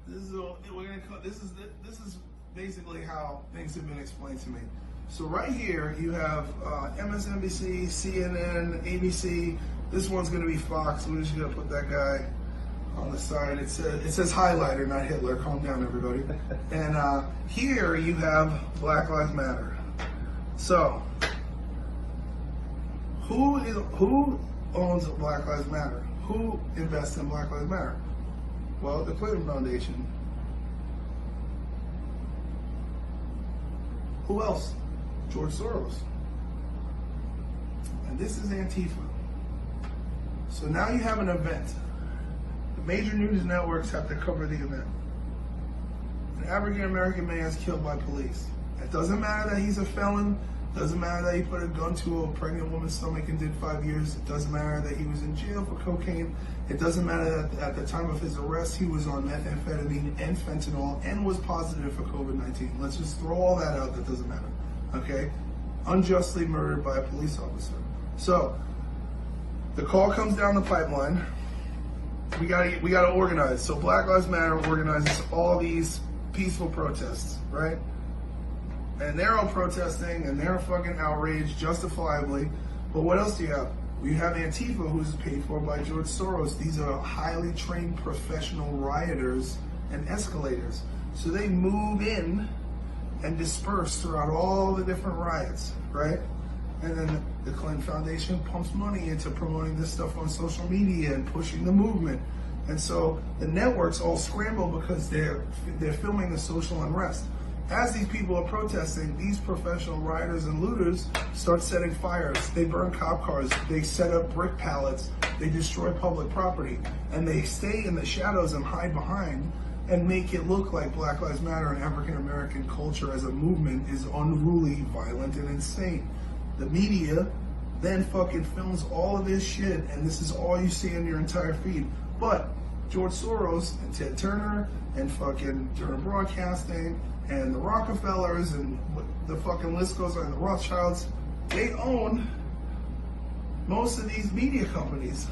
This is basically how things have been explained to me. So right here you have MSNBC, CNN, ABC. This one's going to be Fox. We're just going to put that guy on the side. It says highlighter, not Hitler. Calm down, everybody. And here you have Black Lives Matter. So who owns Black Lives Matter? Who invests in Black Lives Matter? Well, the Clinton Foundation. Who else? George Soros. And this is Antifa. So now you have an event. The major news networks have to cover the event. An African American man is killed by police. It doesn't matter that he's a felon. It doesn't matter that he put a gun to a pregnant woman's stomach and did 5 years. It doesn't matter that he was in jail for cocaine. It doesn't matter that at the time of his arrest he was on methamphetamine and fentanyl and was positive for COVID-19. Let's just throw all that out. That doesn't matter. Okay? Unjustly murdered by a police officer. So the call comes down the pipeline. We gotta organize. So Black Lives Matter organizes all these peaceful protests, right? And they're all protesting and they're fucking outraged justifiably. But what else do you have? We have Antifa, who's paid for by George Soros. These are highly trained professional rioters and escalators. So they move in and disperse throughout all the different riots, right? And then the Clinton Foundation pumps money into promoting this stuff on social media and pushing the movement. And so the networks all scramble because they're filming the social unrest. As these people are protesting, these professional rioters and looters start setting fires. They burn cop cars. They set up brick pallets. They destroy public property. And they stay in the shadows and hide behind and make it look like Black Lives Matter and African American culture as a movement is unruly, violent, and insane. The media then fucking films all of this shit, and this is all you see in your entire feed. But George Soros and Ted Turner and fucking Turner Broadcasting and the Rockefellers and the fucking list goes on, the Rothschilds, they own most of these media companies.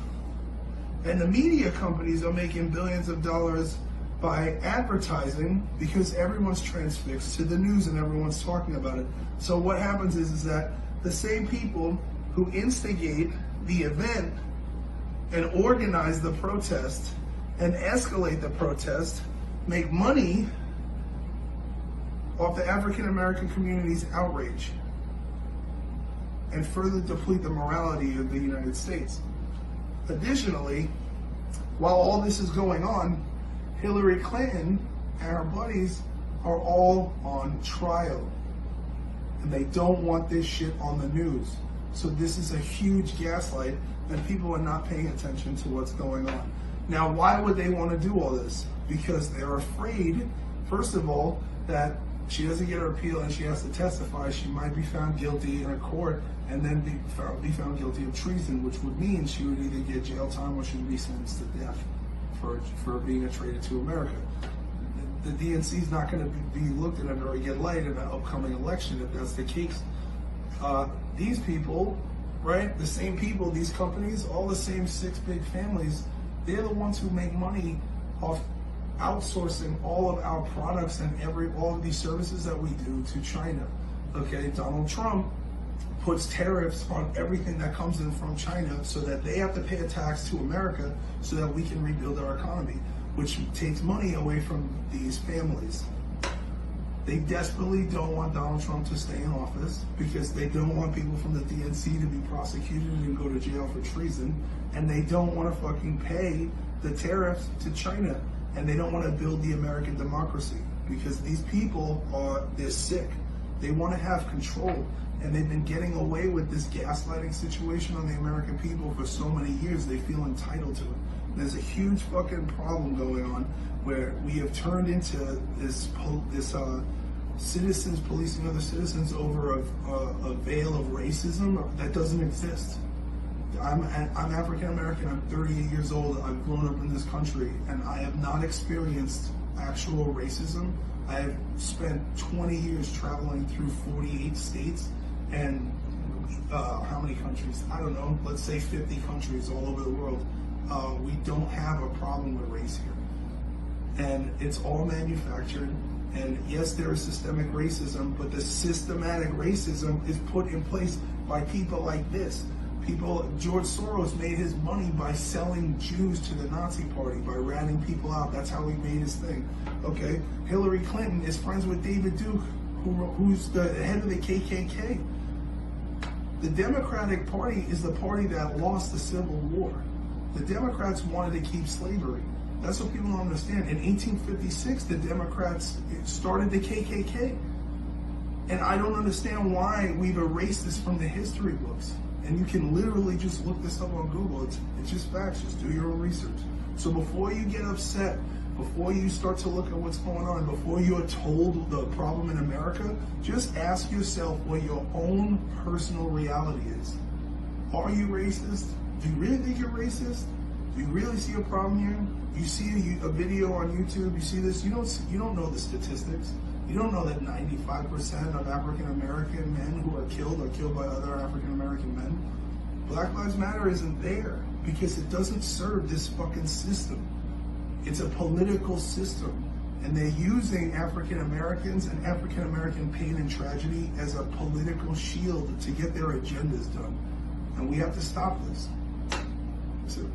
And the media companies are making billions of dollars by advertising because everyone's transfixed to the news and everyone's talking about it. So what happens is that the same people who instigate the event and organize the protest and escalate the protest make money off the African American community's outrage and further deplete the morality of the United States. Additionally, while all this is going on, Hillary Clinton and her buddies are all on trial. And they don't want this shit on the news. So this is a huge gaslight and people are not paying attention to what's going on. Now, why would they want to do all this? Because they're afraid, first of all, that she doesn't get her appeal and she has to testify. She might be found guilty in a court and then be found guilty of treason, which would mean she would either get jail time or she would be sentenced to death for being a traitor to America. The DNC is not going to be looked at in a very good light in an upcoming election if that's the case. These people, right, the same people, these companies, all the same 6 big families, they're the ones who make money off outsourcing all of our products and all of these services that we do to China. Okay, Donald Trump puts tariffs on everything that comes in from China so that they have to pay a tax to America so that we can rebuild our economy, which takes money away from these families. They desperately don't want Donald Trump to stay in office because they don't want people from the DNC to be prosecuted and go to jail for treason, and they don't want to fucking pay the tariffs to China, and they don't want to build the American democracy because these people they're sick. They want to have control, and they've been getting away with this gaslighting situation on the American people for so many years. They feel entitled to it. There's a huge fucking problem going on where we have turned into this citizens policing other citizens over a veil of racism that doesn't exist. I'm African American, I'm 38 years old, I've grown up in this country, and I have not experienced actual racism. I have spent 20 years traveling through 48 states and how many countries? I don't know, let's say 50 countries all over the world. We don't have a problem with race here. and it's all manufactured. And yes, there is systemic racism, but the systematic racism is put in place by people like this. George Soros made his money by selling Jews to the Nazi party, by ratting people out. That's how he made his thing. Okay, Hillary Clinton is friends with David Duke, who's the head of the KKK. The Democratic Party is the party that lost the Civil War. The Democrats wanted to keep slavery. That's what people don't understand. In 1856, the Democrats started the KKK. And I don't understand why we've erased this from the history books. And you can literally just look this up on Google. It's just facts. Just do your own research. So before you get upset, before you start to look at what's going on, before you're told the problem in America, just ask yourself what your own personal reality is. Are you racist? Do you really think you're racist? Do you really see a problem here? You see a video on YouTube, you see this, you don't know the statistics. You don't know that 95% of African American men who are killed by other African American men. Black Lives Matter isn't there because it doesn't serve this fucking system. It's a political system, and they're using African Americans and African American pain and tragedy as a political shield to get their agendas done. And we have to stop this. So.